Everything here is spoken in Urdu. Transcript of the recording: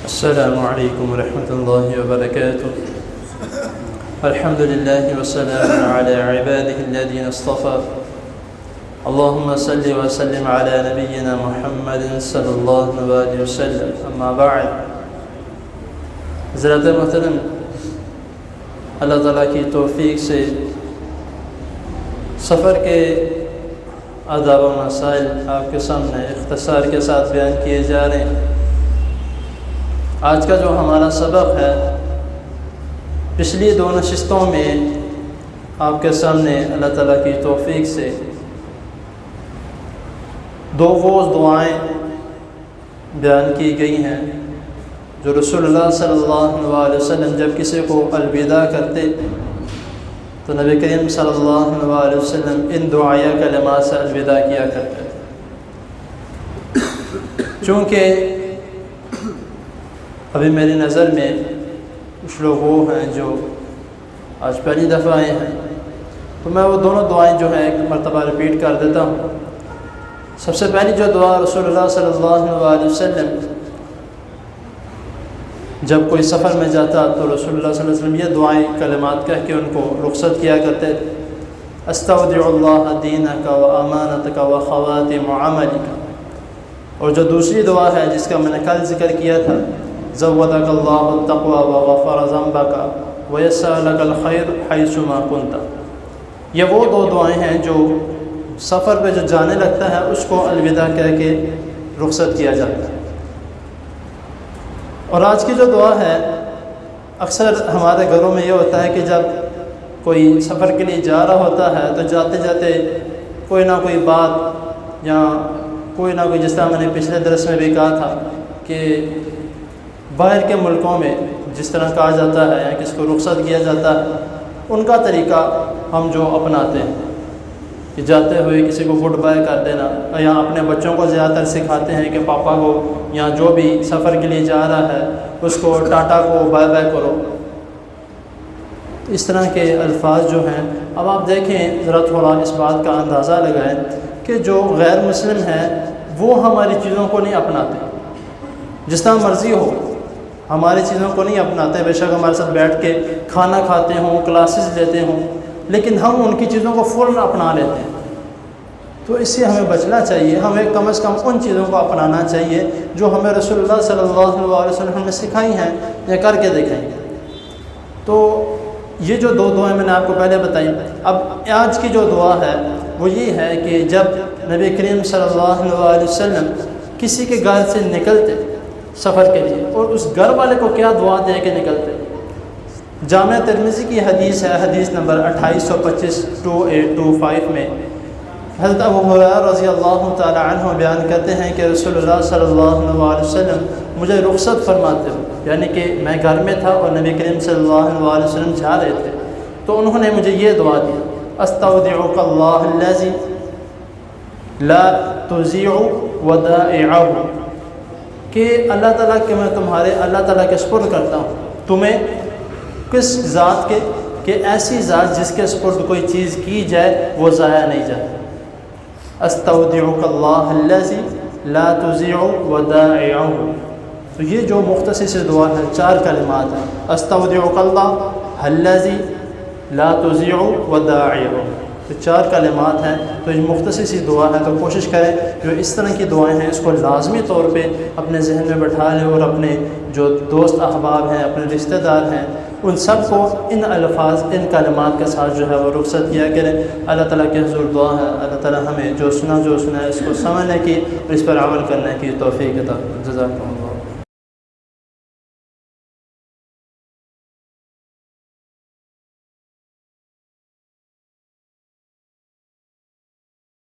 السلام علیکم ورحمۃ اللہ وبرکاتہ۔ الحمد للہ والسلام علی عبادہ الذین اصطفیٰ۔ اللہم صلی وسلم علی نبینا محمد صلی اللہ علیہ وسلم، اما بعد۔ حضرات محترم، اللہ تعالیٰ کی توفیق سے سفر کے آداب و مسائل آپ کے سامنے اختصار کے ساتھ بیان کیے جا رہے ہیں۔ آج کا جو ہمارا سبق ہے، پچھلی دو نشستوں میں آپ کے سامنے اللہ تعالیٰ کی توفیق سے دو وہ دعائیں بیان کی گئی ہیں جو رسول اللہ صلی اللہ علیہ وسلم جب کسی کو الوداع کرتے تو نبی کریم صلی اللہ علیہ وسلم ان دعائیہ کلمات سے الوداع کیا کرتے۔ چونکہ ابھی میری نظر میں کچھ لوگ وہ ہیں جو آج پہلی دفعہ آئے ہیں، تو میں وہ دونوں دعائیں جو ہیں ایک مرتبہ ریپیٹ کر دیتا ہوں۔ سب سے پہلی جو دعا رسول اللہ صلی اللہ علیہ وسلم جب کوئی سفر میں جاتا تو رسول اللہ صلی اللہ علیہ وسلم یہ دعائیں کلمات کہہ کے ان کو رخصت کیا کرتے تھے۔ استودع اللہ دینک و امانتک و خواتم عملک۔ اور جو دوسری دعا ہے جس کا میں نے کل ذکر کیا تھا، زودک اللہ التقوی وغفر ذنبک ویسر لک الخیر حیثما کنت۔ یہ وہ دو دعائیں ہیں جو سفر پہ جو جانے لگتا ہے اس کو الوداع کہہ کے رخصت کیا جاتا ہے۔ اور آج کی جو دعا ہے، اکثر ہمارے گھروں میں یہ ہوتا ہے کہ جب کوئی سفر کے لیے جا رہا ہوتا ہے تو جاتے جاتے کوئی نہ کوئی بات یا کوئی نہ کوئی، جس طرح میں نے پچھلے درس میں بھی کہا تھا کہ باہر کے ملکوں میں جس طرح کہا جاتا ہے یا کس کو رخصت کیا جاتا ہے، ان کا طریقہ ہم جو اپناتے ہیں کہ جاتے ہوئے کسی کو گڈ بائی کر دینا، یا اپنے بچوں کو زیادہ تر سکھاتے ہیں کہ پاپا کو یا جو بھی سفر کے لیے جا رہا ہے اس کو ٹاٹا کو بائی بائی کرو۔ اس طرح کے الفاظ جو ہیں، اب آپ دیکھیں ذرا تھوڑا اس بات کا اندازہ لگائیں کہ جو غیر مسلم ہیں وہ ہماری چیزوں کو نہیں اپناتے، جس طرح مرضی ہو ہماری چیزوں کو نہیں اپناتے، بے شک ہمارے ساتھ بیٹھ کے کھانا کھاتے ہوں، کلاسز لیتے ہوں، لیکن ہم ان کی چیزوں کو فوراً اپنا لیتے ہیں۔ تو اس سے ہمیں بچنا چاہیے، ہمیں کم از کم ان چیزوں کو اپنانا چاہیے جو ہمیں رسول اللہ صلی اللہ علیہ وسلم نے سکھائی ہیں یا کر کے دکھائی ہیں۔ تو یہ جو دو دعائیں میں نے آپ کو پہلے بتائی، اب آج کی جو دعا ہے وہ یہ ہے کہ جب نبی کریم صلی اللہ علیہ وسلم کسی کے گھر سے نکلتے سفر کے لیے اور اس گھر والے کو کیا دعا دے کے نکلتے۔ جامع ترمذی کی حدیث ہے، حدیث نمبر 2825 2825 میں حضرت ابو ہریرہ رضی اللہ تعالی عنہ بیان کرتے ہیں کہ رسول اللہ صلی اللہ علیہ وسلم مجھے رخصت فرماتے ہو، یعنی کہ میں گھر میں تھا اور نبی کریم صلی اللہ علیہ وسلم جا رہے تھے، تو انہوں نے مجھے یہ دعا دی، استودعک اللہ الذی لا تضیع ودائعہ، کہ اللہ تعالیٰ کہ میں تمہارے اللہ تعالیٰ کے سپرد کرتا ہوں تمہیں کس ذات کے، کہ ایسی ذات جس کے سپرد کوئی چیز کی جائے وہ ضائع نہیں جائے۔ استودعک اللہ الذی لا تضیع ودائعہ۔ تو یہ جو مختصر سے دعا ہے، 4 کلمات ہیں، استودعک اللہ الذی لا تضیع ودائعہ، تو 4 کلمات ہیں۔ تو یہ مختصر سی دعا ہے، تو کوشش کریں جو اس طرح کی دعائیں ہیں اس کو لازمی طور پہ اپنے ذہن میں بٹھا لیں، اور اپنے جو دوست احباب ہیں، اپنے رشتہ دار ہیں، ان سب کو ان الفاظ، ان کلمات کے ساتھ جو ہے وہ رخصت کیا کریں۔ اللہ تعالیٰ کے حضور دعا ہے اللہ تعالیٰ ہمیں جو سنا ہے اس کو سمجھنے کی اور اس پر عمل کرنے کی توفیق عطا فرمائے۔ جزاکم اللہ۔